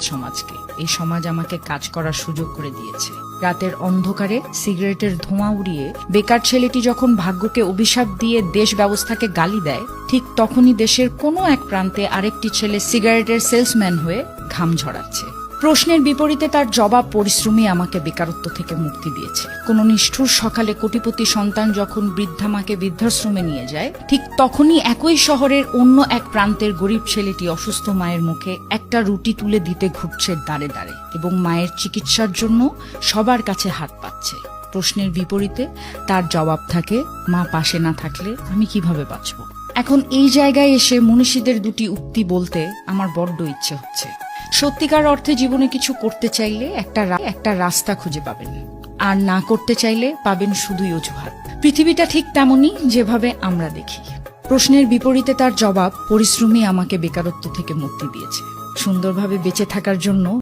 সমাজকে। এই সমাজ আমাকে কাজ করার সুযোগ করে দিয়েছে। রাতের অন্ধকারে সিগারেটের ধোঁয়া উড়িয়ে বেকার ছেলেটি যখন ভাগ্যকে অভিশাপ দিয়ে দেশ ব্যবস্থাকে গালি দেয়, ঠিক তখনই দেশের কোনো এক প্রান্তে আরেকটি ছেলে সিগারেটের সেলসম্যান হয়ে ঘাম ঝরাচ্ছে। প্রশ্নের বিপরীতে তার জবাব পরিশ্রমী আমাকে বেকারত্ব থেকে মুক্তি দিয়েছে। কোন নিষ্ঠুর সকালে কোটিপতি সন্তান যখন বৃদ্ধা মাকে বৃদ্ধাশ্রমে নিয়ে যায়, ঠিক তখনই একই শহরের অন্য এক প্রান্তের গরিব ছেলেটি অসুস্থ মায়ের মুখে একটা রুটি তুলে দিতে ঘুরছে দাঁড়ে দাঁড়ে এবং মায়ের চিকিৎসার জন্য সবার কাছে হাত পাচ্ছে। প্রশ্নের বিপরীতে তার জবাব থাকে, মা পাশে না থাকলে আমি কিভাবে বাঁচব। এখন এই জায়গায় এসে মনীষীদের দুটি উক্তি বলতে আমার বড্ড ইচ্ছে হচ্ছে। সত্যিকার অর্থে জীবনে কিছু করতে চাইলে একটা রাস্তা খুঁজে পাবেন, আর না করতে চাইলে পাবেন শুধুই অজুহাত। পৃথিবীটা ঠিক তেমনই যেভাবে আমরা দেখি। প্রশ্নের বিপরীতে তার জবাব পরিশ্রমী আমাকে বেকারত্ব থেকে মুক্তি দিয়েছে। সুন্দরভাবে বেঁচে থাকার জন্য